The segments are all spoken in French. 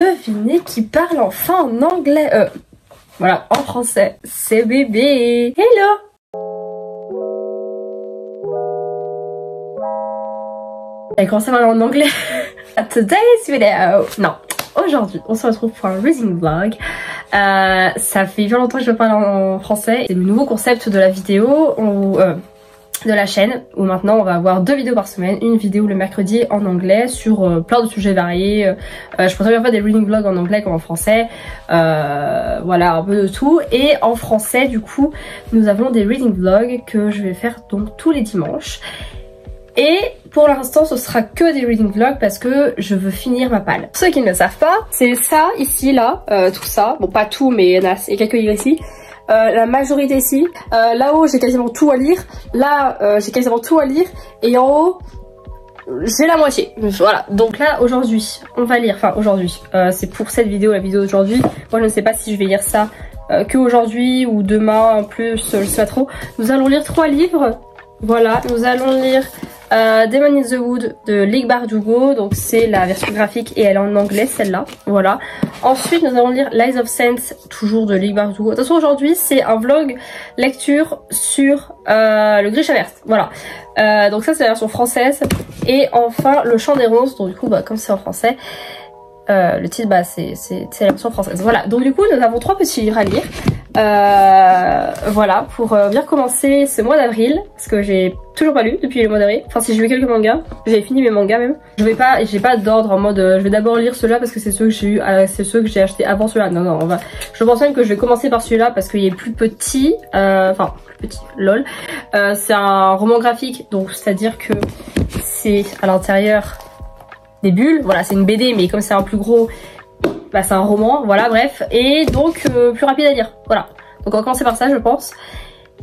Devinez qui parle enfin en anglais. Voilà, en français. C'est bébé. Hello. Elle commence à parler en anglais. Today's video. Non. Aujourd'hui, on se retrouve pour un reading vlog. Ça fait bien longtemps que je parle en français. C'est le nouveau concept de la vidéo. De la chaîne où maintenant on va avoir 2 vidéos par semaine, une vidéo le mercredi en anglais sur plein de sujets variés. Je pourrais bien faire des reading vlogs en anglais comme en français, voilà, un peu de tout. Et en français du coup nous avons des reading vlogs que je vais faire donc tous les dimanches. Et pour l'instant ce sera que des reading vlogs parce que je veux finir ma palle. Pour ceux qui ne le savent pas, c'est ça ici là, tout ça, bon pas tout mais il y a quelques livres ici. La majorité ici, là-haut j'ai quasiment tout à lire, là j'ai quasiment tout à lire et en haut j'ai la moitié. Voilà, donc là aujourd'hui on va lire, enfin aujourd'hui, c'est pour cette vidéo, la vidéo d'aujourd'hui. Moi je ne sais pas si je vais lire ça que aujourd'hui ou demain en plus, je sais pas trop. Nous allons lire 3 livres, voilà, nous allons lire Demon in the Wood de Leigh Bardugo, donc c'est la version graphique et elle est en anglais celle-là, voilà. Ensuite nous allons lire Lies of Sense, toujours de Leigh Bardugo. De toute façon aujourd'hui c'est un vlog lecture sur le Grishaverse, voilà. Donc ça c'est la version française. Et enfin Le Chant des Ronces, donc du coup bah, comme c'est en français, le titre bah c'est la version française, voilà. Donc du coup nous avons 3 petits livres à lire. Voilà, pour bien commencer ce mois d'avril, parce que j'ai toujours pas lu depuis le mois d'avril. Enfin si j'ai lu quelques mangas, j'ai fini mes mangas même. J'ai pas d'ordre en mode je vais d'abord lire ceux-là parce que c'est ceux que j'ai eu, c'est ceux que j'ai acheté avant ceux-là. Non, je pense même que je vais commencer par celui-là parce qu'il est plus petit, enfin plus petit, lol. C'est un roman graphique, donc c'est à dire que c'est à l'intérieur des bulles. Voilà, c'est une BD mais comme c'est un plus gros, bah c'est un roman, voilà, bref, et donc plus rapide à lire, voilà. Donc on va commencer par ça je pense,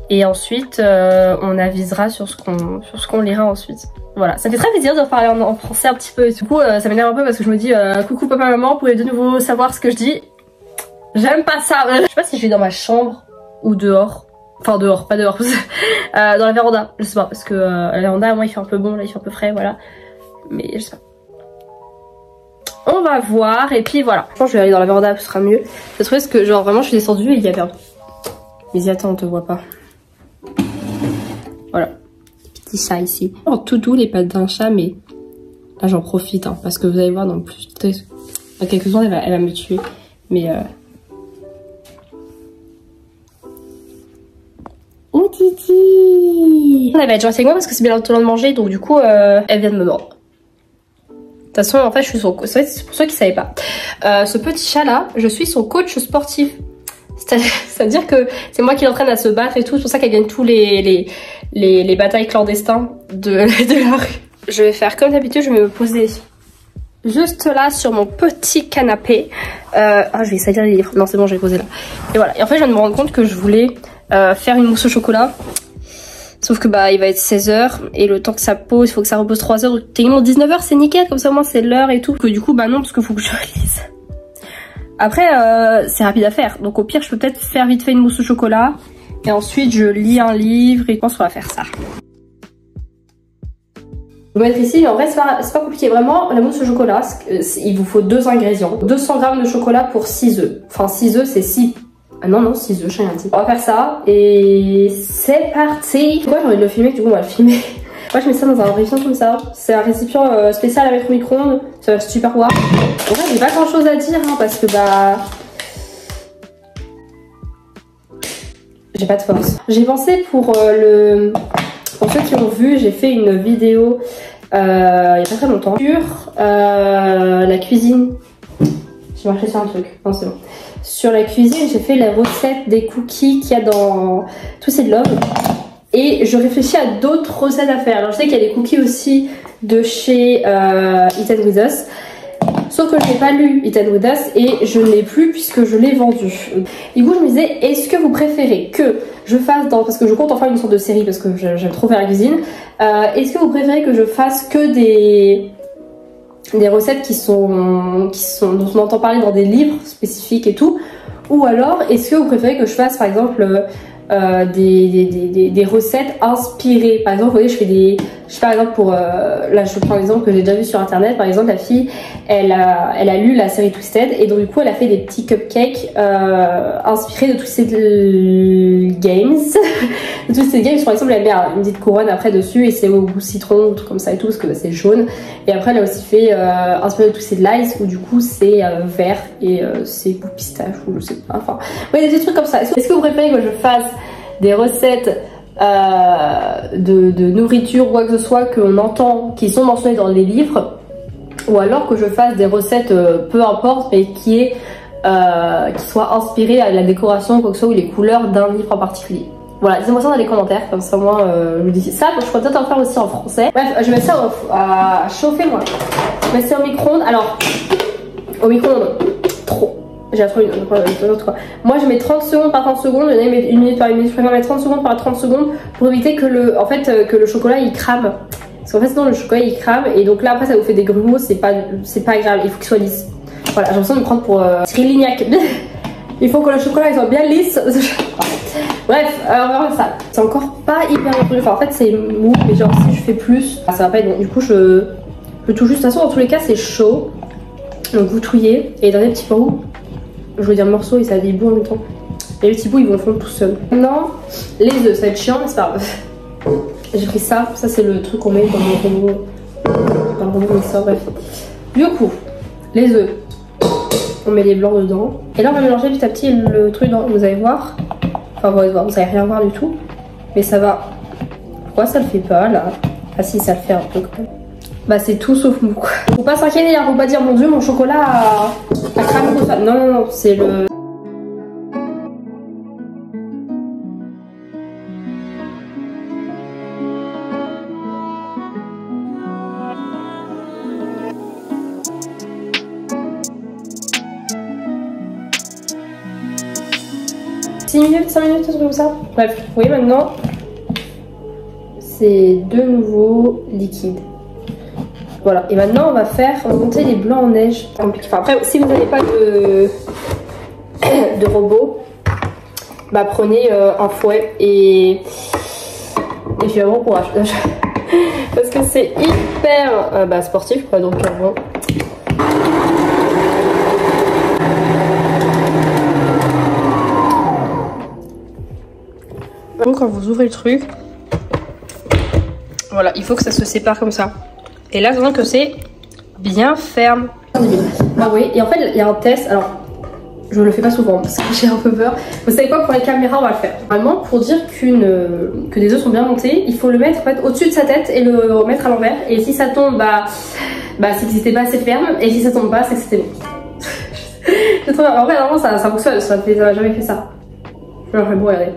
et ensuite on avisera sur ce qu'on lira ensuite. Voilà, ça me fait très plaisir de parler en français un petit peu, et du coup ça m'énerve un peu parce que je me dis coucou papa maman, vous pouvez de nouveau savoir ce que je dis. J'aime pas ça. Je sais pas si je vais dans ma chambre ou dehors, enfin dehors, pas dehors, dans la véranda, je sais pas, parce que la véranda moi il fait un peu bon, là il fait un peu frais, voilà, mais je sais pas. On va voir et puis voilà. Je pense que je vais aller dans la véranda, ce sera mieux. Je trouvais que genre vraiment je suis descendue et il y avait un... Mais attends, on te voit pas. Voilà. Petit chat ici. Oh, tout doux les pattes d'un chat, mais là j'en profite hein, parce que vous allez voir dans plus dans quelques secondes elle va me tuer. Mais oh Titi, elle va être gentille avec moi parce que c'est bien le temps de manger, donc du coup elle vient de me mordre. De toute façon en fait je suis son coach, c'est pour ceux qui savaient pas. Ce petit chat là, je suis son coach sportif. C'est-à-dire que c'est moi qui l'entraîne à se battre et tout, c'est pour ça qu'elle gagne tous les batailles clandestins de la rue. Je vais faire comme d'habitude, je vais me poser juste là sur mon petit canapé. Je vais essayer les livres, non c'est bon je vais poser là. Et voilà, et en fait je viens de me rendre compte que je voulais faire une mousse au chocolat. Sauf que bah il va être 16h et le temps que ça pose, il faut que ça repose 3h. Donc techniquement 19h c'est nickel, comme ça au moins c'est l'heure et tout. Que du coup bah non parce qu'il faut que je lise. Après c'est rapide à faire. Donc au pire je peux peut-être faire vite fait une mousse au chocolat. Et ensuite je lis un livre et je pense qu'on va faire ça. Je vais mettre ici mais en vrai c'est pas compliqué. Vraiment la mousse au chocolat, il vous faut 2 ingrédients. 200 g de chocolat pour 6 œufs. Enfin 6 œufs c'est 6... Ah non, 6 œufs, j'ai rien dit. On va faire ça et c'est parti. Pourquoi j'ai envie de le filmer? Du coup on va le filmer. Moi je mets ça dans un récipient comme ça. C'est un récipient spécial à mettre au micro-ondes. Ça va super voir. En vrai j'ai pas grand chose à dire hein, parce que bah... j'ai pas de force. J'ai pensé pour pour ceux qui ont vu, j'ai fait une vidéo il y a pas très longtemps sur la cuisine. J'ai marché sur un truc. Non c'est bon. Sur la cuisine, j'ai fait la recette des cookies qu'il y a dans Twisted de Love. Et je réfléchis à d'autres recettes à faire. Alors je sais qu'il y a des cookies aussi de chez Eat and With Us. Sauf que je n'ai pas lu Eat and With Us et je ne l'ai plus puisque je l'ai vendu. Du coup je me disais, est-ce que vous préférez que je fasse parce que je compte en faire une sorte de série parce que j'aime trop faire la cuisine. Est-ce que vous préférez que je fasse que des recettes qui sont dont on entend parler dans des livres spécifiques et tout, ou alors est-ce que vous préférez que je fasse par exemple des recettes inspirées. Par exemple vous voyez je fais je sais par exemple pour là je prends l'exemple que j'ai déjà vu sur internet, par exemple la fille elle a lu la série Twisted et donc du coup elle a fait des petits cupcakes inspirés de Twisted Games de Twisted Games. Par exemple elle met une petite couronne après dessus et c'est au goût citron ou truc comme ça et tout parce que c'est jaune, et après elle a aussi fait inspiré de Twisted Lies où du coup c'est vert et c'est goût pistache ou je sais pas, enfin ouais des trucs comme ça. Est-ce que vous préférez que je fasse des recettes de nourriture ou quoi que ce soit qu'on entend, qui sont mentionnées dans les livres, ou alors que je fasse des recettes peu importe mais qui soient inspirées à la décoration quoi que ce soit ou les couleurs d'un livre en particulier? Voilà, dites-moi ça dans les commentaires, comme ça moi je vous dis ça. Je pourrais peut-être en faire aussi en français. Bref, je mets ça à chauffer moi. Je mets ça au micro-ondes. Alors au micro-ondes trop. J'ai trouvé une autre quoi. Moi je mets 30 secondes par 30 secondes, il y en a qui mettent 1 minute par 1 minute, je préfère mettre 30 secondes par 30 secondes pour éviter que le chocolat il crame. Parce qu'en fait sinon le chocolat il crame et donc là après ça vous fait des grumeaux, c'est pas agréable, il faut qu'il soit lisse. Voilà, j'ai l'impression de me prendre pour Cyril Lignac. Il faut que le chocolat il soit bien lisse. Bref, on va voir ça. C'est encore pas hyper brûlé, enfin en fait c'est mou, mais genre si je fais plus, ça va pas être bon. Du coup je touche juste, de toute façon dans tous les cas c'est chaud. Donc vous touillez et dans les petits bouts, je veux dire morceaux et ça des bouts en même temps. Et les petits bouts ils vont fondre tout seuls. Maintenant, les œufs, ça va être chiant mais c'est pas grave. J'ai pris ça c'est le truc qu'on met dans le robot mixeur, bref. Du coup, les œufs, on met les blancs dedans. Et là on va mélanger petit à petit le truc dedans, vous allez voir. Enfin vous allez voir, vous allez rien voir du tout. Mais ça va. Pourquoi ça le fait pas là? Ah si, ça le fait un peu quand même. Bah c'est tout sauf mou quoi. Faut pas s'inquiéter, hein, faut pas dire mon dieu mon chocolat a cramé tout ça. Non non non, c'est le... minutes, 5 minutes, un truc comme ça. Bref, vous voyez maintenant, c'est de nouveau liquide. Voilà, et maintenant on va monter les blancs en neige. Enfin, après, si vous n'avez pas de robot, bah prenez un fouet et puis bon courage. Parce que c'est hyper sportif quoi, donc bon. Quand vous ouvrez le truc, voilà, il faut que ça se sépare comme ça. Et là, je vois que c'est bien ferme. Ah oui, et en fait, il y a un test. Alors, je le fais pas souvent parce que j'ai un peu peur. Vous savez quoi, pour les caméras, on va le faire. Normalement, pour dire que des œufs sont bien montés, il faut le mettre en fait au-dessus de sa tête et le remettre à l'envers. Et si ça tombe, c'est que c'était pas assez ferme. Et si ça tombe pas, c'est que c'était bon. C'est trop bien. En vrai, normalement, ça fonctionne. Ça m'a jamais fait ça. Je vais bon, regardez.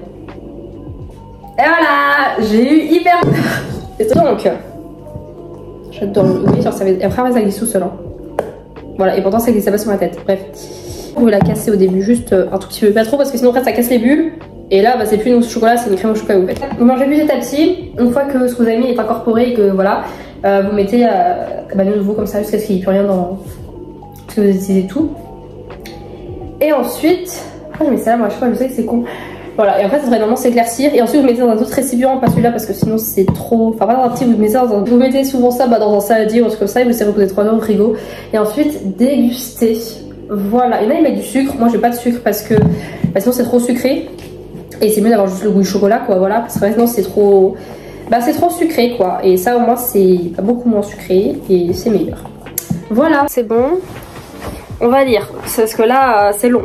Et voilà, j'ai eu hyper peur. Et donc, j'adore le oui, genre ça va... Après ça glisse tout seul. Hein. Voilà, et pourtant ça glissait pas sur ma tête. Bref, vous pouvez la casser au début, juste un tout petit peu, pas trop, parce que sinon après ça casse les bulles. Et là, c'est plus une mousse au chocolat, c'est une crème au chocolat. Vous faites. Vous mangez petit à petit. Une fois que ce que vous avez mis est incorporé et que voilà, vous mettez de nouveau comme ça jusqu'à ce qu'il n'y ait plus rien dans. Parce que vous utilisez tout. Et ensuite, je mets ça là, moi je sais pas, je sais que c'est con. Voilà, et en fait ça devrait normalement s'éclaircir. Et ensuite vous mettez dans un autre récipient, pas celui-là parce que sinon c'est trop. Enfin, pas dans un petit, vous mettez vous mettez souvent ça dans un saladier ou un truc comme ça et vous savez reposer 3 heures au frigo. Et ensuite dégustez. Voilà, il y en a qui mettent du sucre. Moi j'ai pas de sucre parce que sinon c'est trop sucré. Et c'est mieux d'avoir juste le goût du chocolat quoi, voilà. Parce que sinon c'est trop. C'est trop sucré quoi. Et ça au moins c'est beaucoup moins sucré et c'est meilleur. Voilà, c'est bon. On va lire. Parce que là c'est long.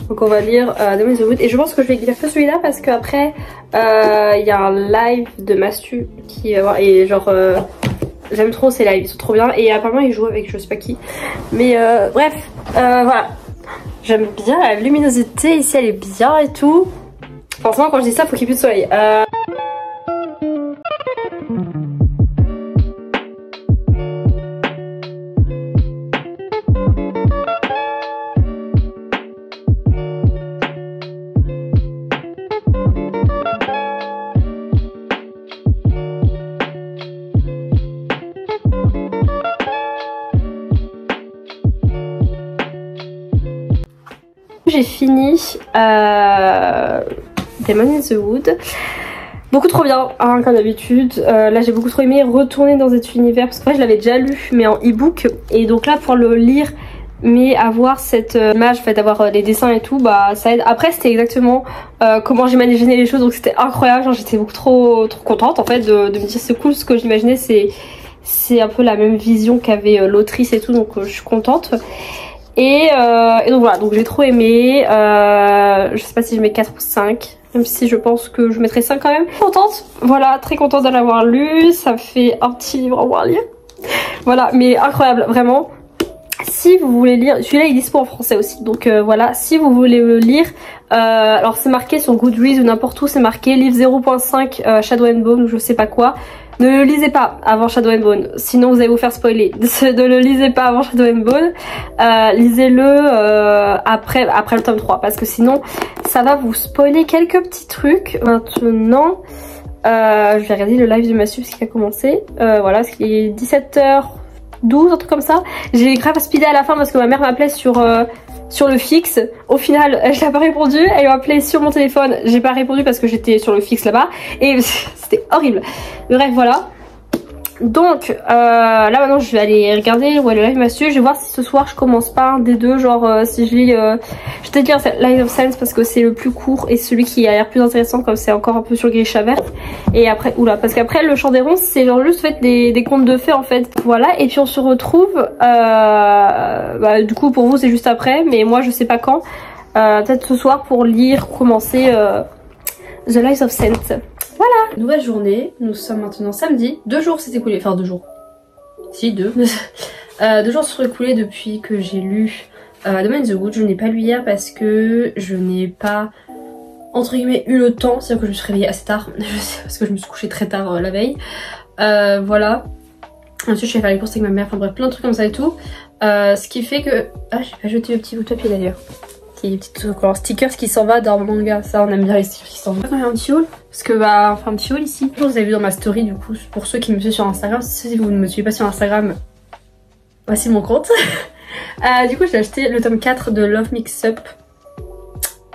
Donc on va lire Demon in the Wood. Et je pense que je vais lire que celui-là parce qu'après il y a un live de Mastu qui va voir. Et genre j'aime trop ces lives, ils sont trop bien. Et apparemment il joue avec je sais pas qui. Mais bref, voilà. J'aime bien la luminosité ici, elle est bien et tout. Forcément quand je dis ça faut qu'il y ait plus de soleil. J'ai fini Demon in the Wood. Beaucoup trop bien, hein, comme d'habitude. Là j'ai beaucoup trop aimé retourner dans cet univers parce que je l'avais déjà lu mais en e-book et donc là pour le lire mais avoir cette image, en fait d'avoir les dessins et tout, bah ça aide. Après c'était exactement comment j'imaginais les choses, donc c'était incroyable, genre j'étais beaucoup trop contente en fait de me dire c'est cool, ce que j'imaginais c'est un peu la même vision qu'avait l'autrice et tout, donc je suis contente. Et donc voilà, donc j'ai trop aimé, je sais pas si je mets 4 ou 5, même si je pense que je mettrai 5 quand même. Contente, voilà, très contente de l'avoir lu, ça me fait un petit livre à lire. Voilà, mais incroyable, vraiment. Si vous voulez lire, celui-là il est dispo en français aussi, donc voilà, si vous voulez le lire, alors c'est marqué sur Goodreads ou n'importe où, c'est marqué livre 0.5 Shadow and Bone ou je sais pas quoi. Ne le lisez pas avant Shadow and Bone, sinon vous allez vous faire spoiler. Ne le lisez pas avant Shadow and Bone, lisez-le après le tome 3, parce que sinon ça va vous spoiler quelques petits trucs. Maintenant, je vais regarder le live de Massu parce qu'il a commencé, voilà, ce qui est 17h12, un truc comme ça. J'ai grave speedé à la fin parce que ma mère m'appelait sur le fixe. Au final, je n'ai pas répondu. Elle m'a appelé sur mon téléphone. J'ai pas répondu parce que j'étais sur le fixe là-bas. Et c'était horrible. Bref, voilà. Donc, là maintenant je vais aller regarder le live Massu. Je vais voir si ce soir je commence pas un des deux. Genre, si je lis... je vais peut-être lire Line of Sense parce que c'est le plus court et celui qui a l'air plus intéressant, comme c'est encore un peu sur Grisha verte. Et après, oula, parce qu'après le Chant des Ronces c'est genre juste fait des contes de fées en fait. Voilà, et puis on se retrouve... bah, du coup pour vous c'est juste après, mais moi je sais pas quand. Peut-être ce soir pour lire, commencer The Lies of Sense. Voilà, nouvelle journée, nous sommes maintenant samedi. 2 jours s'est écoulé, enfin 2 jours. Si, 2. 2 jours se sont écoulés depuis que j'ai lu The Man in the Wood. Je n'ai pas lu hier parce que je n'ai pas, entre guillemets, eu le temps. C'est-à-dire que je me suis réveillée assez tard, parce que je me suis couchée très tard la veille. Voilà. Ensuite je suis allée faire les courses avec ma mère, enfin bref, plein de trucs comme ça et tout. Ce qui fait que... Ah, j'ai pas jeté le petit bout de papier d'ailleurs. Des petites stickers qui s'en va dans mon manga, ça on aime bien les stickers qui s'en vont. Quand il y a un petit haul, parce que bah enfin un petit haul ici. Je vous avez vu dans ma story du coup, pour ceux qui me suivent sur Instagram, si vous ne me suivez pas sur Instagram, voici mon compte. Du coup j'ai acheté le tome 4 de Love Mix Up.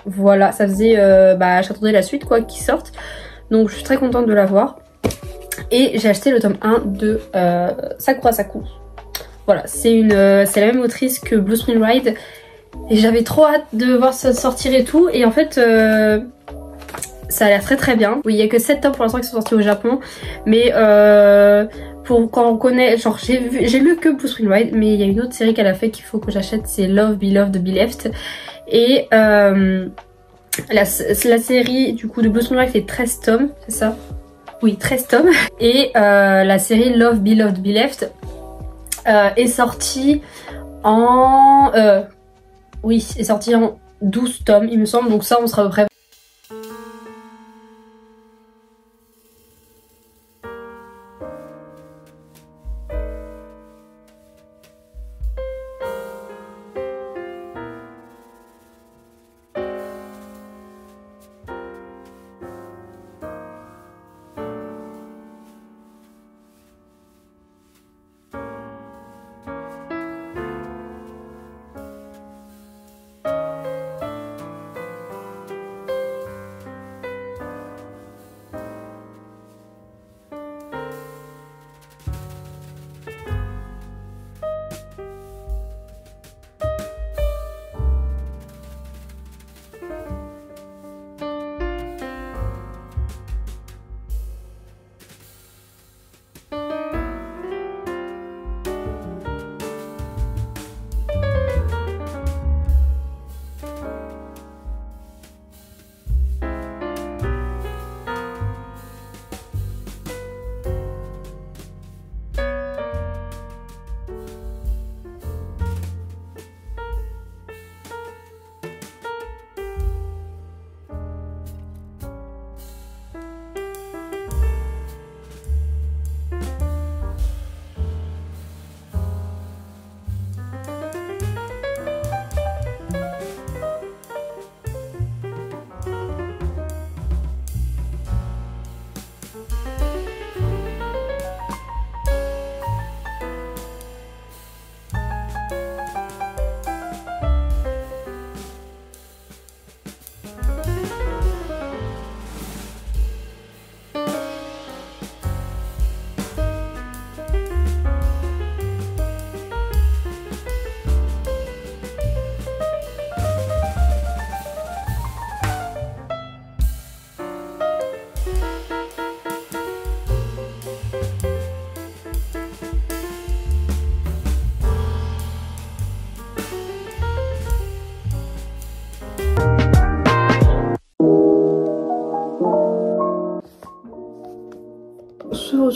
Voilà, ça faisait, j'attendais la suite quoi qui sorte. Donc je suis très contente de l'avoir. Et j'ai acheté le tome 1 de Sakura Saku. Voilà, c'est la même autrice que Blue Spring Ride. Et j'avais trop hâte de voir ça sortir et tout. Et en fait, ça a l'air très très bien. Oui, il y a que 7 tomes pour l'instant qui sont sortis au Japon. Mais pour quand on connaît... Genre, j'ai lu que Blue Spring Ride. Mais il y a une autre série qu'elle a fait qu'il faut que j'achète. C'est Love, Beloved, Be Left. Et la série du coup de Blue Spring Ride fait 13 tomes. C'est ça? Oui, 13 tomes. Et la série Love, Beloved, Be Left est sortie en... oui, est sorti en 12 tomes, il me semble, donc ça on sera à peu près...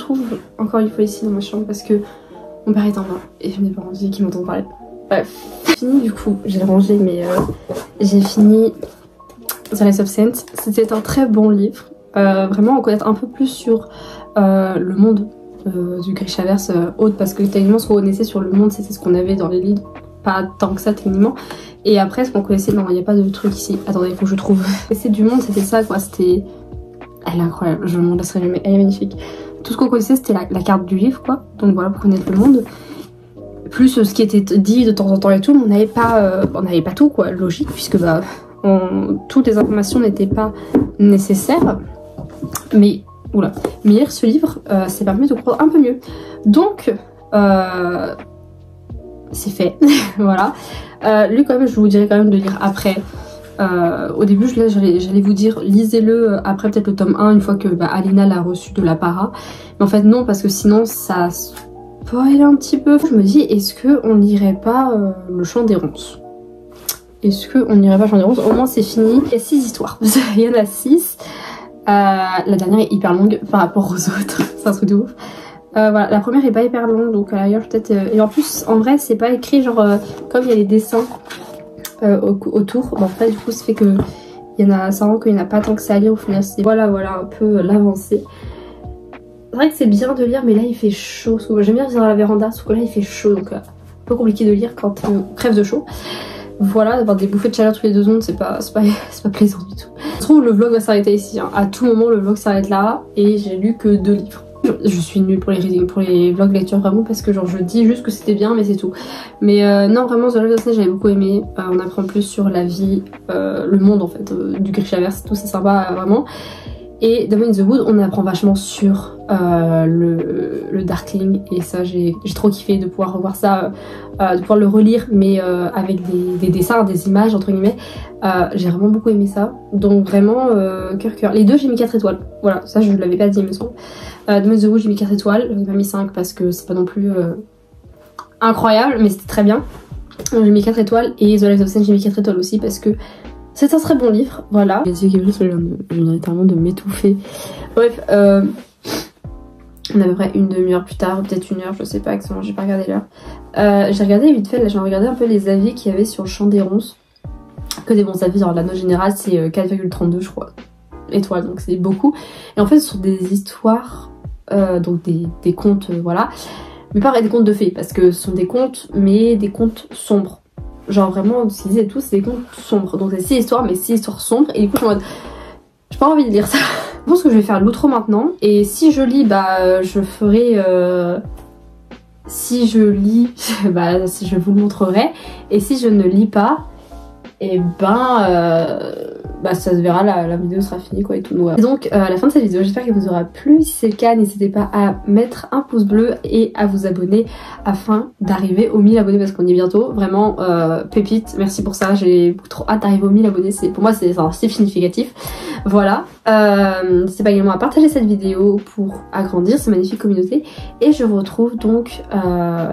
retrouve encore une fois ici dans ma chambre parce que mon père est en bas et je n'ai pas envie qu'il m'entende parler. Bref, fini du coup, j'ai rangé mais j'ai fini The Last of Saints. C'était un très bon livre, vraiment en connaître un peu plus sur le monde du Grishaverse autre, parce que techniquement ce qu'on connaissait sur le monde c'était ce qu'on avait dans les livres, pas tant que ça techniquement. Et après ce qu'on connaissait, non il n'y a pas de truc ici, attendez faut que je trouve. C'est du monde, c'était ça quoi, c'était... Elle est incroyable, je m'en laisserai jamais, elle est magnifique. Tout ce qu'on connaissait c'était la carte du livre quoi, donc voilà pour connaître le monde. Plus ce qui était dit de temps en temps et tout, mais on n'avait pas tout quoi, logique, puisque bah toutes les informations n'étaient pas nécessaires. Mais oula, mais lire ce livre, ça permet de comprendre un peu mieux. Donc c'est fait, voilà. Lui quand même, je vous dirais quand même de lire après. Au début j'allais vous dire lisez-le après peut-être le tome 1 une fois que Alina l'a reçu de la para. Mais en fait non, parce que sinon ça spoil un petit peu. Je me dis est-ce qu'on lirait pas le Chant des Ronces? Est-ce qu'on n'irait pas le Chant des Ronces? Au moins c'est fini. Il y a 6 histoires, il y en a 6. La dernière est hyper longue par rapport aux autres, c'est un truc de ouf. Voilà, la première est pas hyper longue donc ailleurs peut-être... Et en plus en vrai c'est pas écrit genre comme il y a les dessins autour, en fait du coup ça fait que il y en a, ça rend qu'il n'y en a pas tant que ça à lire au final. Voilà un peu l'avancée. C'est vrai que c'est bien de lire mais là il fait chaud, j'aime bien lire dans la véranda sauf que là il fait chaud donc un peu compliqué de lire quand on crève de chaud. Voilà, d'avoir des bouffées de chaleur toutes les 2 secondes c'est pas plaisant du tout. Je trouve le vlog va s'arrêter ici, hein. À tout moment le vlog s'arrête là et j'ai lu que 2 livres. Je suis nulle pour les readings, pour les vlogs lecture vraiment parce que genre je dis juste que c'était bien mais c'est tout. Mais non vraiment The Last of Us j'avais beaucoup aimé, on apprend plus sur la vie, le monde en fait du Grishaverse, tout c'est sympa vraiment. Et Dame in the Wood on apprend vachement sur le Darkling et ça j'ai trop kiffé de pouvoir revoir ça, de pouvoir le relire mais avec des dessins, des images entre guillemets. J'ai vraiment beaucoup aimé ça, donc vraiment cœur. Les deux j'ai mis 4 étoiles, voilà, ça je l'avais pas dit il me semble. Dame in the Wood j'ai mis 4 étoiles, j'en ai pas mis 5 parce que c'est pas non plus incroyable mais c'était très bien. J'ai mis 4 étoiles et The Last of Us j'ai mis 4 étoiles aussi parce que c'est un très bon livre, voilà. J'ai dit quelque chose, je viens littéralement de m'étouffer. Bref, on a à peu près une demi-heure plus tard, peut-être 1 heure, je sais pas exactement, j'ai pas regardé l'heure. J'ai regardé vite fait, là j'ai regardé un peu les avis qu'il y avait sur le Chant des Ronces. Que des bons avis, genre la note générale c'est 4,32 je crois, étoiles, donc c'est beaucoup. Et en fait ce sont des histoires, donc des contes, voilà. Mais pas des contes de fées, parce que ce sont des contes, mais des contes sombres. Genre vraiment, ce qu'ils disaient tous, c'est des contes sombres. Donc c'est 6 histoires, mais 6 histoires sombres. Et du coup, je suis en mode, j'ai pas envie de lire ça. Je pense que je vais faire l'outro maintenant. Et si je lis, je ferai... si je lis, si je vous le montrerai. Et si je ne lis pas, et ça se verra, la vidéo sera finie quoi et tout. Et donc à la fin de cette vidéo j'espère qu'elle vous aura plu. Si c'est le cas n'hésitez pas à mettre un pouce bleu et à vous abonner afin d'arriver aux 1000 abonnés parce qu'on y est bientôt. Vraiment pépite, merci pour ça, j'ai trop hâte d'arriver aux 1000 abonnés, pour moi c'est significatif. Voilà, n'hésitez pas également à partager cette vidéo pour agrandir cette magnifique communauté. Et je vous retrouve donc,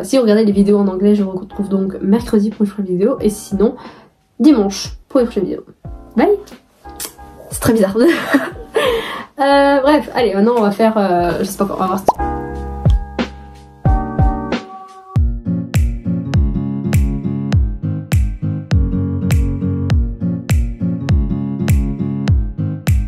si vous regardez les vidéos en anglais, je vous retrouve donc mercredi pour une prochaine vidéo. Et sinon dimanche pour une prochaine vidéo. Bye. C'est très bizarre. Bref, allez, maintenant on va faire... je sais pas quoi, on va voir.